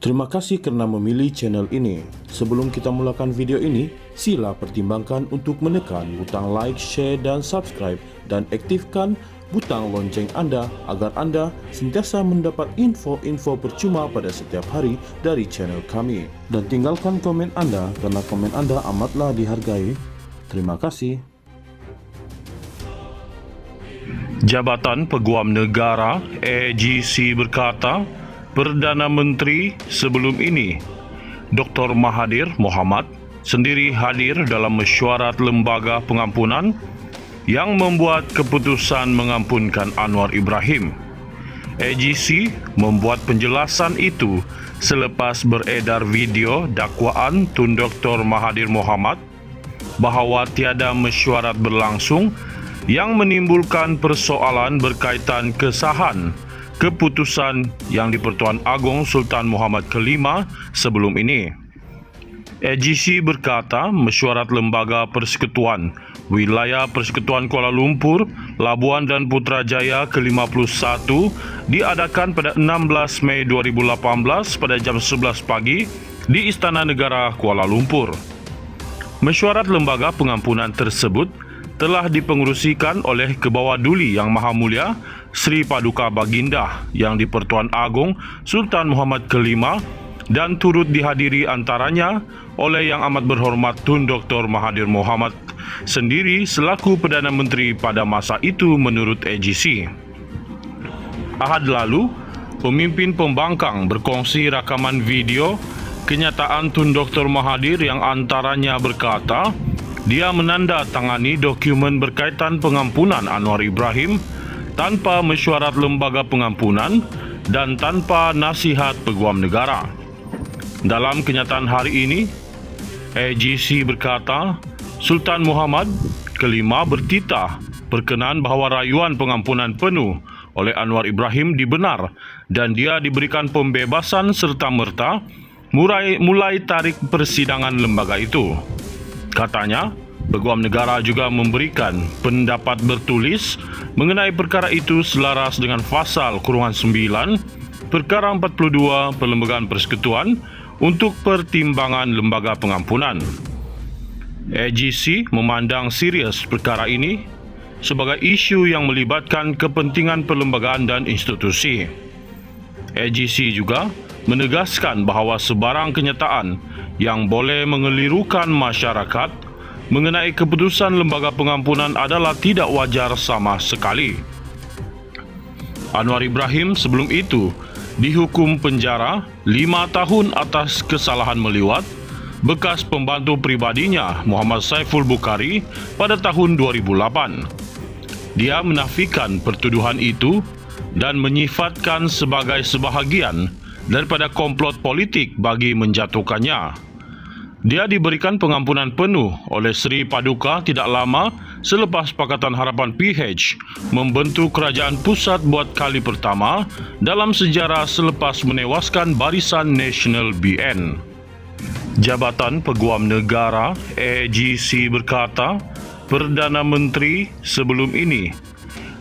Terima kasih kerana memilih channel ini. Sebelum kita mulakan video ini, sila pertimbangkan untuk menekan butang like, share dan subscribe dan aktifkan butang lonceng anda agar anda sentiasa mendapat info-info percuma pada setiap hari dari channel kami. Dan tinggalkan komen anda kerana komen anda amatlah dihargai. Terima kasih. Jabatan Peguam Negara AGC berkata, Perdana Menteri sebelum ini, Dr. Mahathir Mohamad, sendiri hadir dalam mesyuarat lembaga pengampunan yang membuat keputusan mengampunkan Anwar Ibrahim. AGC membuat penjelasan itu selepas beredar video dakwaan Tun Dr. Mahathir Mohamad bahawa tiada mesyuarat berlangsung yang menimbulkan persoalan berkaitan kesahan keputusan yang di-Pertuan Agong Sultan Muhammad Kelima sebelum ini. AGC berkata mesyuarat Lembaga Persekutuan Wilayah Persekutuan Kuala Lumpur, Labuan dan Putrajaya ke-51 diadakan pada 16 Mei 2018 pada jam 11 pagi di Istana Negara Kuala Lumpur. Mesyuarat Lembaga Pengampunan tersebut telah dipengerusikan oleh Kebawah Duli Yang Maha Mulia Sri Paduka Baginda Yang di-Pertuan Agong Sultan Muhammad Kelima dan turut dihadiri antaranya oleh Yang Amat Berhormat Tun Dr. Mahathir Mohamad sendiri selaku Perdana Menteri pada masa itu menurut AGC. Ahad lalu, pemimpin pembangkang berkongsi rakaman video kenyataan Tun Dr. Mahathir yang antaranya berkata dia menandatangani dokumen berkaitan pengampunan Anwar Ibrahim tanpa mesyuarat lembaga pengampunan dan tanpa nasihat Peguam Negara. Dalam kenyataan hari ini, AGC berkata Sultan Muhammad Kelima bertitah berkenan bahawa rayuan pengampunan penuh oleh Anwar Ibrahim dibenar dan dia diberikan pembebasan serta-merta mulai tarikh persidangan lembaga itu. Katanya, Peguam Negara juga memberikan pendapat bertulis mengenai perkara itu selaras dengan Fasal Kurungan 9, Perkara 42 Perlembagaan Persekutuan untuk pertimbangan lembaga pengampunan. AGC memandang serius perkara ini sebagai isu yang melibatkan kepentingan perlembagaan dan institusi. AGC juga menegaskan bahawa sebarang kenyataan yang boleh mengelirukan masyarakat mengenai keputusan lembaga pengampunan adalah tidak wajar sama sekali. Anwar Ibrahim sebelum itu dihukum penjara 5 tahun atas kesalahan meliwat bekas pembantu pribadinya Muhammad Saiful Bukhari pada tahun 2008. Dia menafikan pertuduhan itu dan menyifatkan sebagai sebahagian daripada komplot politik bagi menjatuhkannya. Dia diberikan pengampunan penuh oleh Sri Paduka tidak lama selepas Pakatan Harapan PH membentuk kerajaan pusat buat kali pertama dalam sejarah selepas menewaskan Barisan Nasional BN. Jabatan Peguam Negara AGC berkata, Perdana Menteri sebelum ini,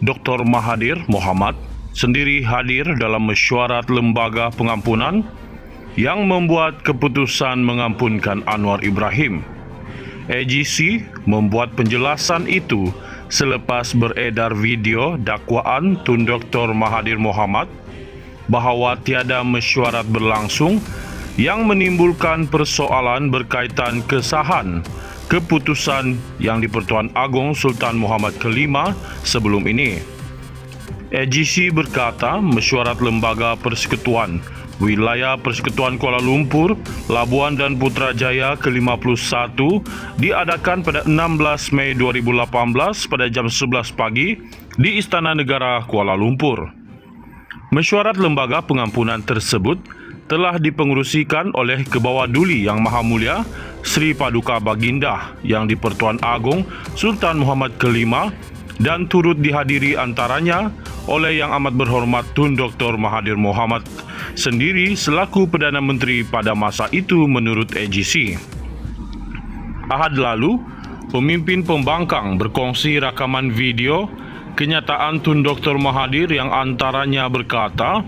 Dr. Mahathir Mohamad, sendiri hadir dalam mesyuarat lembaga pengampunan yang membuat keputusan mengampunkan Anwar Ibrahim. AGC membuat penjelasan itu selepas beredar video dakwaan Tun Dr. Mahathir Mohamad bahawa tiada mesyuarat berlangsung yang menimbulkan persoalan berkaitan kesahan keputusan yang di-Pertuan Agong Sultan Muhammad Kelima sebelum ini. AGC berkata mesyuarat Lembaga Persekutuan Wilayah Persekutuan Kuala Lumpur, Labuan dan Putrajaya ke-51 diadakan pada 16 Mei 2018 pada jam 11 pagi di Istana Negara Kuala Lumpur. Mesyuarat Lembaga Pengampunan tersebut telah dipengerusikan oleh Kebawah Duli Yang Maha Mulia Sri Paduka Baginda Yang di-Pertuan Agong Sultan Muhammad Kelima dan turut dihadiri antaranya oleh Yang Amat Berhormat Tun Dr. Mahathir Mohamad sendiri selaku Perdana Menteri pada masa itu menurut AGC. Ahad lalu, pemimpin pembangkang berkongsi rakaman video kenyataan Tun Dr. Mahathir yang antaranya berkata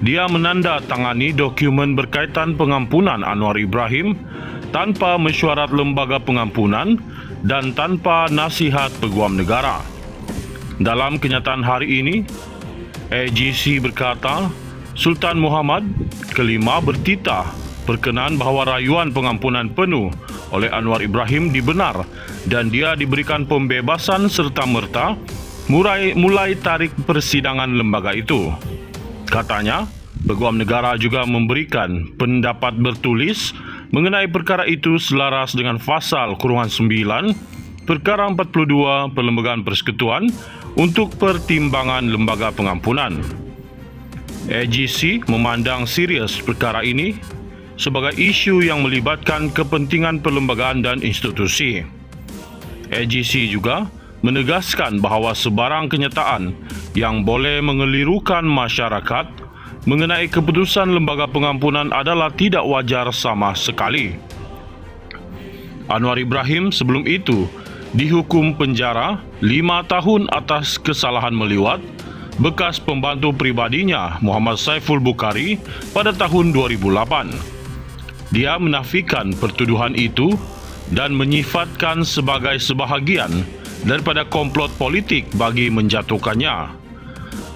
dia menandatangani dokumen berkaitan pengampunan Anwar Ibrahim tanpa mesyuarat lembaga pengampunan dan tanpa nasihat Peguam Negara. Dalam kenyataan hari ini, AGC berkata, Sultan Muhammad kelima bertitah berkenaan bahawa rayuan pengampunan penuh oleh Anwar Ibrahim dibenar dan dia diberikan pembebasan serta-merta mulai tarikh persidangan lembaga itu. Katanya, Peguam Negara juga memberikan pendapat bertulis mengenai perkara itu selaras dengan pasal kurungan 9, perkara 42 Perlembagaan Persekutuan untuk pertimbangan lembaga pengampunan. AGC memandang serius perkara ini sebagai isu yang melibatkan kepentingan perlembagaan dan institusi. AGC juga menegaskan bahawa sebarang kenyataan yang boleh mengelirukan masyarakat mengenai keputusan lembaga pengampunan adalah tidak wajar sama sekali. Anwar Ibrahim sebelum itu dihukum penjara 5 tahun atas kesalahan meliwat bekas pembantu pribadinya Muhammad Saiful Bukhari pada tahun 2008. Dia menafikan pertuduhan itu dan menyifatkan sebagai sebahagian daripada komplot politik bagi menjatuhkannya.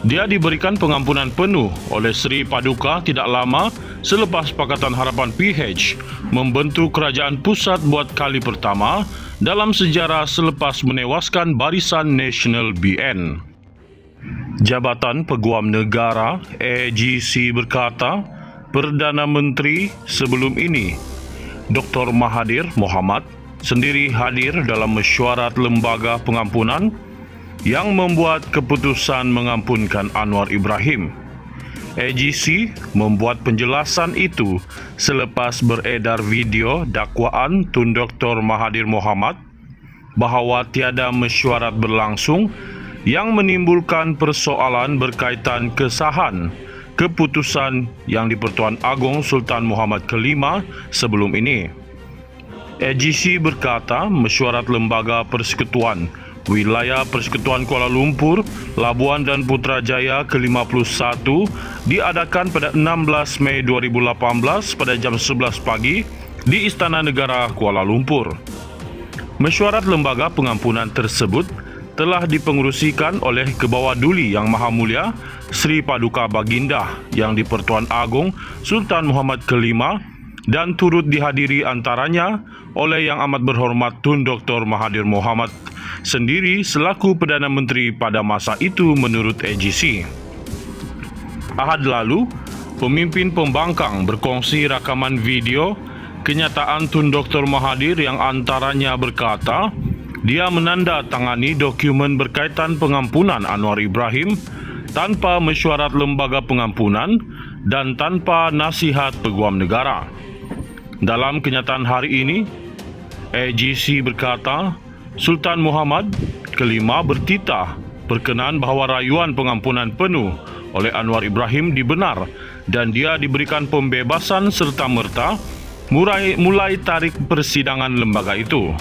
Dia diberikan pengampunan penuh oleh Sri Paduka tidak lama selepas Pakatan Harapan PH membentuk kerajaan pusat buat kali pertama dalam sejarah selepas menewaskan Barisan Nasional BN. Jabatan Peguam Negara AGC berkata, Perdana Menteri sebelum ini, Dr. Mahathir Mohamad, sendiri hadir dalam mesyuarat lembaga pengampunan yang membuat keputusan mengampunkan Anwar Ibrahim. AGC membuat penjelasan itu selepas beredar video dakwaan Tun Dr. Mahathir Mohamad bahawa tiada mesyuarat berlangsung yang menimbulkan persoalan berkaitan kesahan keputusan yang di-Pertuan Agong Sultan Muhammad kelima sebelum ini. AGC berkata mesyuarat lembaga persekutuan Wilayah Persekutuan Kuala Lumpur, Labuan dan Putrajaya ke-51 diadakan pada 16 Mei 2018 pada jam 11 pagi di Istana Negara Kuala Lumpur. Mesyuarat lembaga pengampunan tersebut telah dipengerusikan oleh Kebawah Duli Yang Maha Mulia Sri Paduka Baginda yang di-Pertuan Agong Sultan Muhammad kelima dan turut dihadiri antaranya oleh Yang Amat Berhormat Tun Dr. Mahathir Mohamad sendiri selaku Perdana Menteri pada masa itu menurut AGC. Ahad lalu, pemimpin pembangkang berkongsi rakaman video kenyataan Tun Dr. Mahathir yang antaranya berkata dia menandatangani dokumen berkaitan pengampunan Anwar Ibrahim tanpa mesyuarat lembaga pengampunan dan tanpa nasihat Peguam Negara. Dalam kenyataan hari ini, AGC berkata, Sultan Muhammad kelima bertitah berkenaan bahawa rayuan pengampunan penuh oleh Anwar Ibrahim dibenar dan dia diberikan pembebasan serta-merta mulai tarikh persidangan lembaga itu.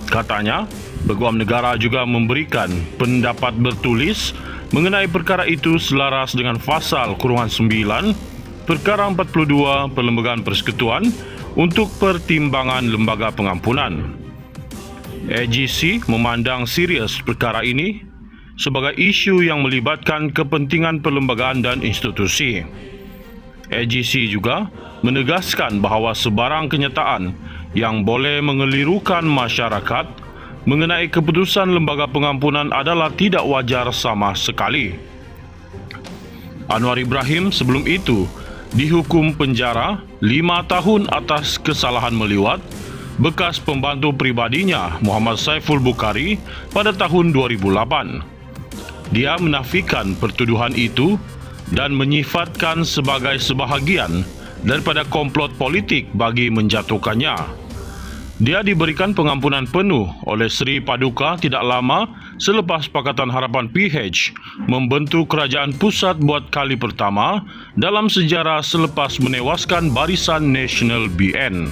Katanya, Peguam Negara juga memberikan pendapat bertulis mengenai perkara itu selaras dengan pasal kurungan 9, perkara 42 Perlembagaan Persekutuan untuk pertimbangan lembaga pengampunan. AGC memandang serius perkara ini sebagai isu yang melibatkan kepentingan perlembagaan dan institusi. AGC juga menegaskan bahawa sebarang kenyataan yang boleh mengelirukan masyarakat mengenai keputusan lembaga pengampunan adalah tidak wajar sama sekali. Anwar Ibrahim sebelum itu dihukum penjara 5 tahun atas kesalahan meliwat bekas pembantu pribadinya Muhammad Saiful Bukhari pada tahun 2008. Dia menafikan pertuduhan itu dan menyifatkan sebagai sebahagian daripada komplot politik bagi menjatuhkannya. Dia diberikan pengampunan penuh oleh Sri Paduka tidak lama selepas Pakatan Harapan PH membentuk kerajaan pusat buat kali pertama dalam sejarah selepas menewaskan Barisan Nasional BN.